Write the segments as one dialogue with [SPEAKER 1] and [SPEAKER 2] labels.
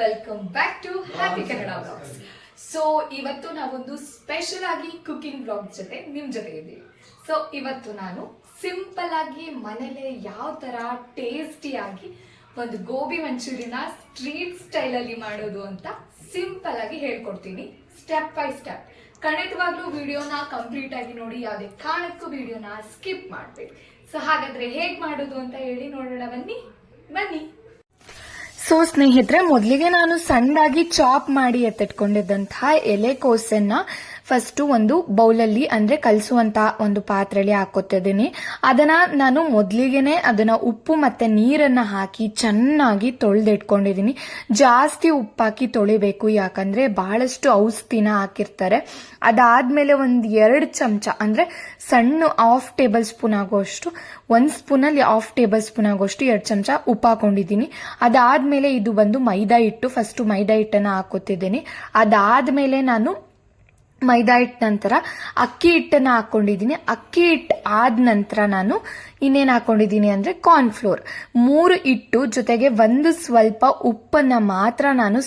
[SPEAKER 1] Welcome back to happy Kannada vlogs. So ಇವತ್ತು ನಾವೊಂದು special ಆಗಿ ಕುಕಿಂಗ್ ವ್ಲಾಗ್ ಜೊತೆ ನಿಮ್ ಜೊತೆ ಇದ್ದೀವಿ. ಸೊ ಇವತ್ತು ನಾನು ಸಿಂಪಲ್ ಆಗಿ ಮನೇಲೆ ಯಾವ ತರ ಟೇಸ್ಟಿಯಾಗಿ ಒಂದು ಗೋಬಿ ಮಂಚೂರಿನ ಸ್ಟ್ರೀಟ್ ಸ್ಟೈಲ್ ಅಲ್ಲಿ ಮಾಡೋದು ಅಂತ ಸಿಂಪಲ್ ಆಗಿ ಹೇಳ್ಕೊಡ್ತೀನಿ, ಸ್ಟೆಪ್ ಬೈ ಸ್ಟೆಪ್. ಖಂಡಿತವಾಗ್ಲೂ ವಿಡಿಯೋನ ಕಂಪ್ಲೀಟ್ ಆಗಿ ನೋಡಿ, ಯಾವುದೇ ಕಾರಣಕ್ಕೂ ವಿಡಿಯೋನ ಸ್ಕಿಪ್ ಮಾಡ್ಬೇಡಿ. ಸೊ ಹಾಗಾದ್ರೆ ಹೇಗ್ ಮಾಡೋದು ಅಂತ ಹೇಳಿ ನೋಡೋಣ, ಬನ್ನಿ.
[SPEAKER 2] ಸೊ ಸ್ನೇಹಿತರೆ, ಮೊದಲಿಗೆ ನಾನು ಸಣ್ಣದಾಗಿ ಚಾಪ್ ಮಾಡಿ ಎತ್ತಿಟ್ಕೊಂಡಿದ್ದಂತಹ ಎಲೆಕೋಸನ್ನ ಫಸ್ಟ್ ಒಂದು ಬೌಲಲ್ಲಿ ಅಂದ್ರೆ ಕಲಸುವಂತ ಒಂದು ಪಾತ್ರೆಯಲ್ಲಿ ಹಾಕೋತಿದ್ದೀನಿ. ಅದನ್ನ ನಾನು ಮೊದಲಿಗೆನೆ ಅದನ್ನ ಉಪ್ಪು ಮತ್ತೆ ನೀರನ್ನ ಹಾಕಿ ಚೆನ್ನಾಗಿ ತೊಳೆದಿಟ್ಕೊಂಡಿದ್ದೀನಿ. ಜಾಸ್ತಿ ಉಪ್ಪಾಕಿ ತೊಳಿಬೇಕು, ಯಾಕಂದ್ರೆ ಬಹಳಷ್ಟು ಔಷಧಿನ ಹಾಕಿರ್ತಾರೆ. ಅದಾದ್ಮೇಲೆ ಒಂದ್ 2 ಚಮಚ ಅಂದ್ರೆ ಸಣ್ಣ ಹಾಫ್ ಟೇಬಲ್ ಸ್ಪೂನ್ ಆಗೋಷ್ಟು, 1 ಸ್ಪೂನಲ್ಲಿ ಹಾಫ್ ಟೇಬಲ್ ಸ್ಪೂನ್ ಆಗೋಷ್ಟು 2 ಚಮಚ ಉಪ್ಪು ಹಾಕೊಂಡಿದ್ದೀನಿ. ಅದಾದ್ಮೇಲೆ ಇದು ಬಂದು ಮೈದಾ ಹಿಟ್ಟು, ಫಸ್ಟ್ ಮೈದಾ ಹಿಟ್ಟನ್ನ ಹಾಕೋತಿದ್ದೀನಿ. ಅದಾದ್ಮೇಲೆ ನಾನು ಮೈದಾ ಹಿಟ್ಟು ನಂತರ ಅಕ್ಕಿ ಹಿಟ್ಟನ್ನ ಹಾಕೊಂಡಿದ್ದೀನಿ. ಅಕ್ಕಿ ಹಿಟ್ಟು ಆದ ನಂತರ ನಾನು ಇನ್ನೇನು ಹಾಕೊಂಡಿದ್ದೀನಿ ಅಂದ್ರೆ ಕಾರ್ನ್ಫ್ಲೋರ್, 3 ಹಿಟ್ಟು ಜೊತೆಗೆ ಒಂದು ಸ್ವಲ್ಪ ಉಪ್ಪನ್ನ ಮಾತ್ರ ನಾನು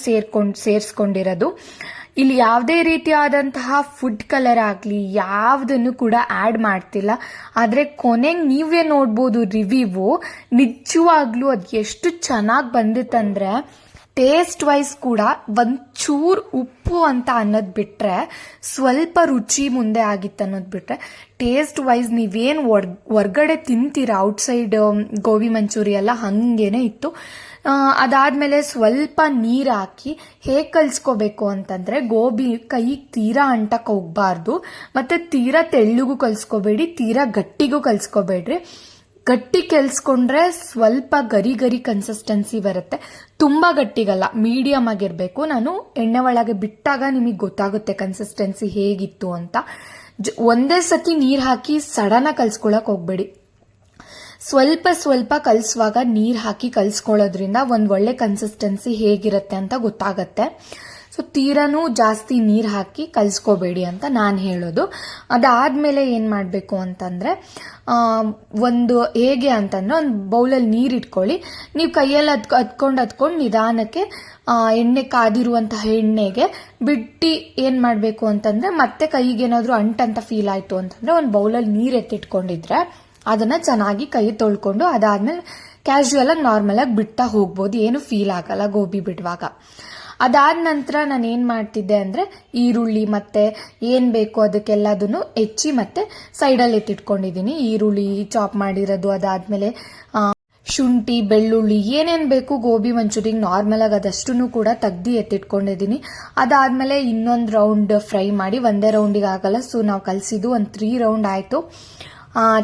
[SPEAKER 2] ಸೇರಿಸ್ಕೊಂಡಿರೋದು. ಇಲ್ಲಿ ಯಾವುದೇ ರೀತಿಯಾದಂತಹ ಫುಡ್ ಕಲರ್ ಆಗಲಿ ಯಾವುದನ್ನು ಕೂಡ ಆಡ್ ಮಾಡ್ತಿಲ್ಲ. ಆದ್ರೆ ಕೊನೆಗೆ ನೀವೇ ನೋಡ್ಬೋದು ರಿವ್ಯೂ, ನಿಜವಾಗ್ಲೂ ಅದು ಎಷ್ಟು ಚೆನ್ನಾಗಿ ಬಂದಿತ್ತಂದ್ರೆ ಟೇಸ್ಟ್ ವೈಸ್ ಕೂಡ ಒಂಚೂರು ಉಪ್ಪು ಅಂತ ಅನ್ನೋದು ಬಿಟ್ರೆ, ಸ್ವಲ್ಪ ರುಚಿ ಮುಂದೆ ಆಗಿತ್ತು ಅನ್ನೋದು ಬಿಟ್ರೆ, ಟೇಸ್ಟ್ ವೈಸ್ ನೀವೇನು ಹೊರ್ಗಡೆ ತಿಂತೀರಾ ಔಟ್ಸೈಡ್ ಗೋಬಿ ಮಂಚೂರಿ ಎಲ್ಲ ಹಂಗೇನೆ ಇತ್ತು. ಅದಾದ್ಮೇಲೆ ಸ್ವಲ್ಪ ನೀರು ಹಾಕಿ ಹೇಗೆ ಕಲ್ಸ್ಕೋಬೇಕು ಅಂತಂದ್ರೆ, ಗೋಬಿ ಕೈಗೆ ತೀರಾ ಅಂಟಕ್ಕೆ ಹೋಗ್ಬಾರ್ದು, ಮತ್ತೆ ತೀರಾ ತೆಳ್ಳಗೂ ಕಲ್ಸ್ಕೋಬೇಡಿ, ತೀರಾ ಗಟ್ಟಿಗೂ ಕಲ್ಸ್ಕೋಬೇಡ್ರಿ. ಗಟ್ಟಿ ಕೆಲ್ಸ್ಕೊಂಡ್ರೆ ಸ್ವಲ್ಪ ಗರಿ ಗರಿ ಕನ್ಸಿಸ್ಟೆನ್ಸಿ ಬರುತ್ತೆ, ತುಂಬಾ ಗಟ್ಟಿಗಲ್ಲ, ಮೀಡಿಯಂ ಆಗಿರ್ಬೇಕು. ನಾನು ಎಣ್ಣೆ ಒಳಗೆ ಬಿಟ್ಟಾಗ ನಿಮಗೆ ಗೊತ್ತಾಗುತ್ತೆ ಕನ್ಸಿಸ್ಟೆನ್ಸಿ ಹೇಗಿತ್ತು ಅಂತ. ಒಂದೇ ಸತಿ ನೀರ್ ಹಾಕಿ ಸಡನ್ ಕಲ್ಸ್ಕೊಳಕ್ ಹೋಗ್ಬೇಡಿ. ಸ್ವಲ್ಪ ಸ್ವಲ್ಪ ಕಲ್ಸುವಾಗ ನೀರ್ ಹಾಕಿ ಕಲ್ಸ್ಕೊಳ್ಳೋದ್ರಿಂದ ಒಂದ್ ಒಳ್ಳೆ ಕನ್ಸಿಸ್ಟೆನ್ಸಿ ಹೇಗಿರುತ್ತೆ ಅಂತ ಗೊತ್ತಾಗತ್ತೆ. ಸೊ ತೀರಾನು ಜಾಸ್ತಿ ನೀರ್ ಹಾಕಿ ಕಲ್ಸ್ಕೋಬೇಡಿ ಅಂತ ನಾನು ಹೇಳೋದು. ಅದಾದ್ಮೇಲೆ ಏನ್ ಮಾಡ್ಬೇಕು ಅಂತಂದ್ರೆ, ಒಂದು ಹೇಗೆ ಅಂತಂದ್ರೆ ಒಂದು ಬೌಲಲ್ಲಿ ನೀರ್ ಇಟ್ಕೊಳ್ಳಿ. ನೀವು ಕೈಯಲ್ಲಿ ಹತ್ಕೊಂಡು ನಿಧಾನಕ್ಕೆ ಎಣ್ಣೆ ಕಾದಿರುವಂತಹ ಎಣ್ಣೆಗೆ ಬಿಟ್ಟು ಏನ್ ಮಾಡ್ಬೇಕು ಅಂತಂದ್ರೆ, ಮತ್ತೆ ಕೈಗೇನಾದ್ರೂ ಅಂಟಂತ ಫೀಲ್ ಆಯ್ತು ಅಂತಂದ್ರೆ ಒಂದು ಬೌಲಲ್ಲಿ ನೀರ್ ಎತ್ತಿಟ್ಕೊಂಡಿದ್ರೆ ಅದನ್ನ ಚೆನ್ನಾಗಿ ಕೈ ತೊಳ್ಕೊಂಡು ಅದಾದ್ಮೇಲೆ ಕ್ಯಾಶುವಲ್ ಆಗಿ ನಾರ್ಮಲ್ ಆಗಿ ಬಿಡ್ತಾ ಹೋಗ್ಬೋದು, ಏನು ಫೀಲ್ ಆಗಲ್ಲ ಗೋಬಿ ಬಿಡುವಾಗ. ಅದಾದ ನಂತರ ನಾನು ಏನ್ ಮಾಡ್ತಿದ್ದೆ ಅಂದ್ರೆ, ಈರುಳ್ಳಿ ಮತ್ತೆ ಏನ್ ಬೇಕು ಅದಕ್ಕೆಲ್ಲದನ್ನು ಹೆಚ್ಚಿ ಮತ್ತೆ ಸೈಡಲ್ಲಿ ಎತ್ತಿಟ್ಕೊಂಡಿದ್ದೀನಿ. ಈರುಳ್ಳಿ ಚಾಪ್ ಮಾಡಿರೋದು, ಅದಾದ್ಮೇಲೆ ಶುಂಠಿ, ಬೆಳ್ಳುಳ್ಳಿ ಏನೇನ್ ಬೇಕು ಗೋಬಿ ಮಂಚೂರಿಗೆ ನಾರ್ಮಲ್ ಆಗಿ ಅದಷ್ಟನ್ನು ಕೂಡ ತೆಗ್ದು ಎತ್ತಿಟ್ಕೊಂಡಿದ್ದೀನಿ. ಅದಾದ್ಮೇಲೆ ಇನ್ನೊಂದು ರೌಂಡ್ ಫ್ರೈ ಮಾಡಿ, ಒಂದೇ ರೌಂಡಿಗೆ ಆಗಲ್ಲ, ಸೊ ನಾವು ಕಲ್ಸಿದ್ದು ಒಂದು 3 ರೌಂಡ್ ಆಯ್ತು.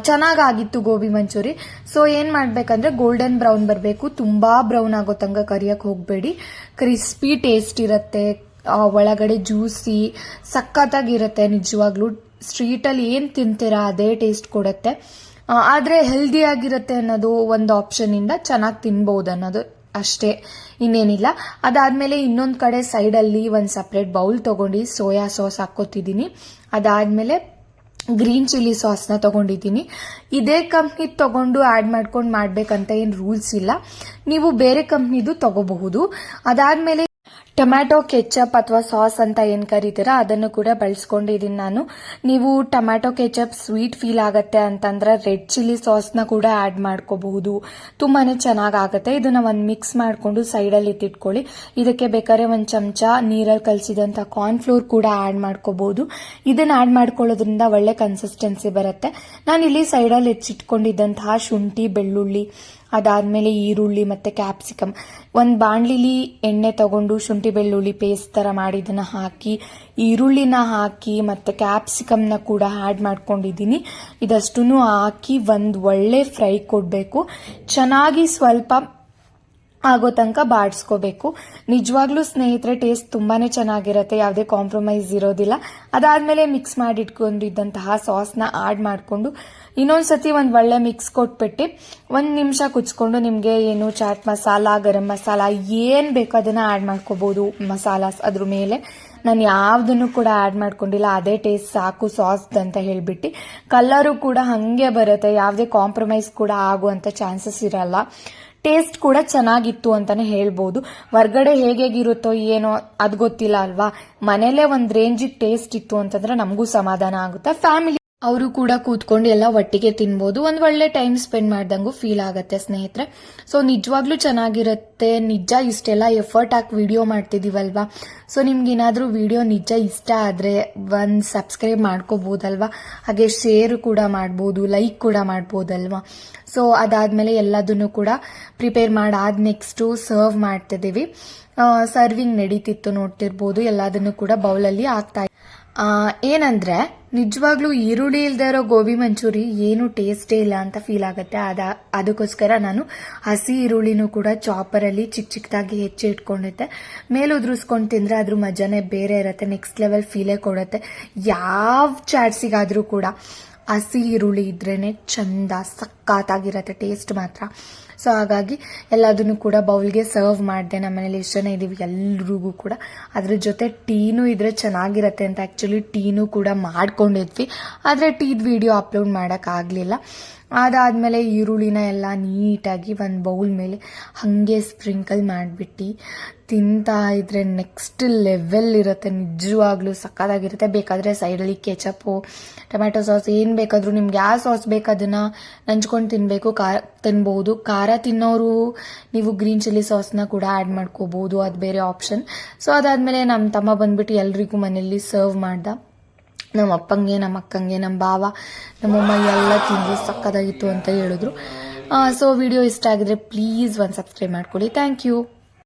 [SPEAKER 2] ಚೆನ್ನಾಗಾಗಿತ್ತು ಗೋಬಿ ಮಂಚೂರಿ. ಸೊ ಏನ್ ಮಾಡ್ಬೇಕಂದ್ರೆ ಗೋಲ್ಡನ್ ಬ್ರೌನ್ ಬರಬೇಕು, ತುಂಬಾ ಬ್ರೌನ್ ಆಗೋ ತನಕ ಕರಿಯಕ್ ಹೋಗ್ಬೇಡಿ. ಕ್ರಿಸ್ಪಿ ಟೇಸ್ಟ್ ಇರುತ್ತೆ, ಒಳಗಡೆ ಜ್ಯೂಸಿ ಸಖತ್ತಾಗಿರುತ್ತೆ. ನಿಜವಾಗ್ಲೂ ಸ್ಟ್ರೀಟಲ್ಲಿ ಏನ್ ತಿಂತೀರಾ ಅದೇ ಟೇಸ್ಟ್ ಕೊಡುತ್ತೆ. ಆದ್ರೆ ಹೆಲ್ದಿ ಆಗಿರುತ್ತೆ ಅನ್ನೋದು ಒಂದು ಆಪ್ಷನ್ ಇಂದ ಚೆನ್ನಾಗಿ ತಿನ್ಬಹುದು ಅನ್ನೋದು ಅಷ್ಟೇ, ಇನ್ನೇನಿಲ್ಲ. ಅದಾದ್ಮೇಲೆ ಇನ್ನೊಂದ್ ಕಡೆ ಸೈಡಲ್ಲಿ ಒಂದು ಸಪ್ರೇಟ್ ಬೌಲ್ ತಗೊಂಡು ಸೋಯಾ ಸಾಸ್ ಹಾಕೋತಿದ್ದೀನಿ. ಅದಾದ್ಮೇಲೆ ಗ್ರೀನ್ ಚಿಲ್ಲಿ ಸಾಸ್ನ ತಗೊಂಡಿದ್ದೀನಿ. ಇದೇ ಕಂಪ್ನಿ ತಗೊಂಡು ಆಡ್ ಮಾಡ್ಕೊಂಡು ಮಾಡ್ಬೇಕಂತ ಏನು ರೂಲ್ಸ್ ಇಲ್ಲ, ನೀವು ಬೇರೆ ಕಂಪ್ನಿದು ತಗೋಬಹುದು. ಅದಾದ್ಮೇಲೆ ಟೊಮ್ಯಾಟೊ ಕೆಚಪ್ ಅಥವಾ ಸಾಸ್ ಅಂತ ಏನ್ ಕರೀತೀರಾ ಅದನ್ನು ಕೂಡ ಬಳಸ್ಕೊಂಡಿದ್ದೀನಿ ನಾನು. ನೀವು ಟೊಮ್ಯಾಟೊ ಕೆಚಪ್ ಸ್ವೀಟ್ ಫೀಲ್ ಆಗತ್ತೆ ಅಂತಂದ್ರೆ ರೆಡ್ ಚಿಲ್ಲಿ ಸಾಸ್ನ ಕೂಡ ಆಡ್ ಮಾಡ್ಕೋಬಹುದು, ತುಂಬಾನೇ ಚೆನ್ನಾಗಾಗತ್ತೆ. ಇದನ್ನ ಒಂದು ಮಿಕ್ಸ್ ಮಾಡ್ಕೊಂಡು ಸೈಡಲ್ಲಿ ಎತ್ತಿಟ್ಕೊಳ್ಳಿ. ಇದಕ್ಕೆ ಬೇಕಾದ್ರೆ 1 ಚಮಚ ನೀರಲ್ಲಿ ಕಲಸಿದಂತ ಕಾರ್ನ್ಫ್ಲೋರ್ ಕೂಡ ಆಡ್ ಮಾಡ್ಕೋಬಹುದು. ಇದನ್ನ ಆಡ್ ಮಾಡ್ಕೊಳ್ಳೋದ್ರಿಂದ ಒಳ್ಳೆ ಕನ್ಸಿಸ್ಟೆನ್ಸಿ ಬರುತ್ತೆ. ನಾನು ಇಲ್ಲಿ ಸೈಡಲ್ಲಿ ಹೆಚ್ಚಿಟ್ಕೊಂಡಿದ್ದಂತಹ ಶುಂಠಿ, ಬೆಳ್ಳುಳ್ಳಿ, ಅದಾದ್ಮೇಲೆ ಈರುಳ್ಳಿ ಮತ್ತೆ ಕ್ಯಾಪ್ಸಿಕಮ್, ಒಂದು ಬಾಣ್ಲಿಲಿ ಎಣ್ಣೆ ತಗೊಂಡು ಶುಂಠಿ ಬೆಳ್ಳುಳ್ಳಿ ಪೇಸ್ಟ್ ತರ ಮಾಡಿ ಇದನ್ನ ಹಾಕಿ, ಈರುಳ್ಳಿನ ಹಾಕಿ ಮತ್ತೆ ಕ್ಯಾಪ್ಸಿಕಮ್ನ ಕೂಡ ಆಡ್ ಮಾಡ್ಕೊಂಡಿದ್ದೀನಿ. ಇದಷ್ಟನ್ನು ಹಾಕಿ ಒಂದು ಒಳ್ಳೆ ಫ್ರೈ ಕೊಡ್ಬೇಕು, ಚೆನ್ನಾಗಿ ಸ್ವಲ್ಪ ಆಗೋ ತನಕ ಬಾಡಿಸ್ಕೋಬೇಕು. ನಿಜವಾಗ್ಲೂ ಸ್ನೇಹಿತರೆ ಟೇಸ್ಟ್ ತುಂಬಾನೇ ಚೆನ್ನಾಗಿರುತ್ತೆ, ಯಾವುದೇ ಕಾಂಪ್ರಮೈಸ್ ಇರೋದಿಲ್ಲ. ಅದಾದ್ಮೇಲೆ ಮಿಕ್ಸ್ ಮಾಡಿ ಇಟ್ಕೊಂಡಿದ್ದಂತಹ ಸಾಸ್ನ ಆಡ್ ಮಾಡಿಕೊಂಡು ಇನ್ನೊಂದ್ಸತಿ ಒಂದು ಒಳ್ಳೆ ಮಿಕ್ಸ್ ಕೊಟ್ಬಿಟ್ಟು 1 ನಿಮಿಷ ಕುಚ್ಕೊಂಡು ನಿಮ್ಗೆ ಏನು ಚಾಟ್ ಮಸಾಲ, ಗರಂ ಮಸಾಲ ಏನ್ ಬೇಕೋ ಅದನ್ನ ಆಡ್ ಮಾಡ್ಕೋಬಹುದು. ಮಸಾಲಾಸ್ ಅದ್ರ ಮೇಲೆ ನಾನು ಯಾವ್ದನ್ನು ಕೂಡ ಆಡ್ ಮಾಡ್ಕೊಂಡಿಲ್ಲ, ಅದೇ ಟೇಸ್ಟ್ ಸಾಕು ಸಾಸ್ ಅಂತ ಹೇಳ್ಬಿಟ್ಟು. ಕಲರು ಕೂಡ ಹಂಗೆ ಬರುತ್ತೆ, ಯಾವುದೇ ಕಾಂಪ್ರಮೈಸ್ ಕೂಡ ಆಗುವಂತ ಚಾನ್ಸಸ್ ಇರಲ್ಲ. ಟೇಸ್ಟ್ ಕೂಡ ಚೆನ್ನಾಗಿತ್ತು ಅಂತಾನೆ ಹೇಳ್ಬೋದು. ಹೊರ್ಗಡೆ ಹೇಗಿರುತ್ತೋ ಏನೋ ಅದು ಗೊತ್ತಿಲ್ಲ ಅಲ್ವಾ, ಮನೇಲೆ ಒಂದು ರೇಂಜಿಗೆ ಟೇಸ್ಟ್ ಇತ್ತು ಅಂತಂದ್ರೆ ನಮಗೂ ಸಮಾಧಾನ ಆಗುತ್ತೆ. ಫ್ಯಾಮಿಲಿ ಅವರು ಕೂಡ ಕೂತ್ಕೊಂಡು ಎಲ್ಲ ಒಟ್ಟಿಗೆ ತಿನ್ಬೋದು, ಒಂದು ಒಳ್ಳೆ ಟೈಮ್ ಸ್ಪೆಂಡ್ ಮಾಡ್ದಂಗೂ ಫೀಲ್ ಆಗುತ್ತೆ ಸ್ನೇಹಿತರೆ. ಸೊ ನಿಜವಾಗ್ಲೂ ಚೆನ್ನಾಗಿರುತ್ತೆ. ನಿಜ ಇಷ್ಟೆಲ್ಲ ಎಫರ್ಟ್ ಹಾಕಿ ವಿಡಿಯೋ ಮಾಡ್ತಿದ್ದೀವಲ್ವಾ, ಸೊ ನಿಮ್ಗೇನಾದರೂ ವಿಡಿಯೋ ನಿಜ ಇಷ್ಟ ಆದರೆ ಒಂದು ಸಬ್ಸ್ಕ್ರೈಬ್ ಮಾಡ್ಕೋಬೋದಲ್ವಾ, ಹಾಗೆ ಶೇರ್ ಕೂಡ ಮಾಡ್ಬೋದು, ಲೈಕ್ ಕೂಡ ಮಾಡ್ಬೋದಲ್ವಾ. ಸೊ ಅದಾದಮೇಲೆ ಎಲ್ಲದನ್ನು ಕೂಡ ಪ್ರಿಪೇರ್ ಮಾಡಾದ ನೆಕ್ಸ್ಟು ಸರ್ವ್ ಮಾಡ್ತಿದ್ದೀವಿ. ಸರ್ವಿಂಗ್ ನಡೀತಿತ್ತು, ನೋಡ್ತಿರ್ಬೋದು. ಎಲ್ಲದನ್ನು ಕೂಡ ಬೌಲಲ್ಲಿ ಹಾಕ್ತಾ ಏನಂದ್ರೆ ನಿಜವಾಗ್ಲೂ ಈರುಳ್ಳಿ ಇಲ್ದೇ ಇರೋ ಗೋಬಿ ಮಂಚೂರಿ ಏನು ಟೇಸ್ಟೇ ಇಲ್ಲ ಅಂತ ಫೀಲ್ ಆಗುತ್ತೆ. ಅದಕ್ಕೋಸ್ಕರ ನಾನು ಹಸಿ ಈರುಳ್ಳಿನೂ ಕೂಡ ಚಾಪರಲ್ಲಿ ಚಿಕ್ಕ ಚಿಕ್ಕದಾಗಿ ಹೆಚ್ಚಿ ಇಟ್ಕೊಂಡಿದ್ದೆ. ಮೇಲೆ ಉದುರಿಸ್ಕೊಂಡು ತಿಂದರೆ ಅದ್ರ ಮಜಾನೇ ಬೇರೆ ಇರುತ್ತೆ, ನೆಕ್ಸ್ಟ್ ಲೆವೆಲ್ ಫೀಲೇ ಕೊಡುತ್ತೆ. ಯಾವ ಚಾಟ್ಸಿಗಾದರೂ ಕೂಡ ಹಸಿ ಈರುಳ್ಳಿ ಇದ್ರೇನೆ ಚಂದ, ಸಕ್ಕತ್ತಾಗಿರತ್ತೆ ಟೇಸ್ಟ್ ಮಾತ್ರ. ಸೊ ಹಾಗಾಗಿ ಎಲ್ಲದನ್ನು ಕೂಡ ಬೌಲ್ಗೆ ಸರ್ವ್ ಮಾಡಿದೆ. ನಮ್ಮ ಮನೇಲಿ ಎಷ್ಟು ಜನ ಇದ್ದೀವಿ ಎಲ್ರಿಗೂ ಕೂಡ. ಅದ್ರ ಜೊತೆ ಟೀನೂ ಇದ್ರೆ ಚೆನ್ನಾಗಿರತ್ತೆ ಅಂತ ಆ್ಯಕ್ಚುಲಿ ಟೀನೂ ಕೂಡ ಮಾಡ್ಕೊಂಡಿದ್ವಿ, ಆದರೆ ಟೀದ್ ವಿಡಿಯೋ ಅಪ್ಲೋಡ್ ಮಾಡೋಕ್ಕಾಗಲಿಲ್ಲ. ಅದಾದಮೇಲೆ ಈರುಳ್ಳಿನ ಎಲ್ಲ ನೀಟಾಗಿ ಒಂದು ಬೌಲ್ ಮೇಲೆ ಹಾಗೆ ಸ್ಪ್ರಿಂಕಲ್ ಮಾಡಿಬಿಟ್ಟು ತಿಂತಾ ಇದ್ರೆ ನೆಕ್ಸ್ಟ್ ಲೆವೆಲ್ ಇರುತ್ತೆ. ನಿಜವಾಗ್ಲೂ ಸಕ್ಕತ್ತಾಗಿರುತ್ತೆ. ಬೇಕಾದರೆ ಸೈಡಲ್ಲಿ ಕೆಚಪ್ಪು, ಟೊಮ್ಯಾಟೊ ಸಾಸ್ ಏನು ಬೇಕಾದರೂ ನಿಮ್ಗೆ ಯಾವ ಸಾಸ್ ಬೇಕು ಅದನ್ನು ನಂಚ್ಕೊಂಡು ತಿನ್ಬೋದು. ಖಾರ ತಿನ್ನೋರು ನೀವು ಗ್ರೀನ್ ಚಿಲ್ಲಿ ಸಾಸ್ನ ಕೂಡ ಆ್ಯಡ್ ಮಾಡ್ಕೋಬೋದು, ಅದು ಬೇರೆ ಆಪ್ಷನ್. ಸೊ ಅದಾದಮೇಲೆ ನಮ್ಮ ತಮ್ಮ ಬಂದ್ಬಿಟ್ಟು ಎಲ್ರಿಗೂ ಮನೆಯಲ್ಲಿ ಸರ್ವ್ ಮಾಡ್ದ. ನಮ್ಮ ಅಪ್ಪಂಗೆ, ನಮ್ಮ ಅಕ್ಕಂಗೆ, ನಮ್ಮ ಭಾವ, ನಮ್ಮಮ್ಮ ಎಲ್ಲ ತಿಂದು ಸಕ್ಕತ್ತಾಗಿತ್ತು ಅಂತ ಹೇಳಿದ್ರು. ಸೊ ವಿಡಿಯೋ ಇಷ್ಟ ಆಗಿದ್ರೆ ಪ್ಲೀಸ್ ಒಂದು ಸಬ್ಸ್ಕ್ರೈಬ್ ಮಾಡ್ಕೊಳ್ಳಿ. Thank you.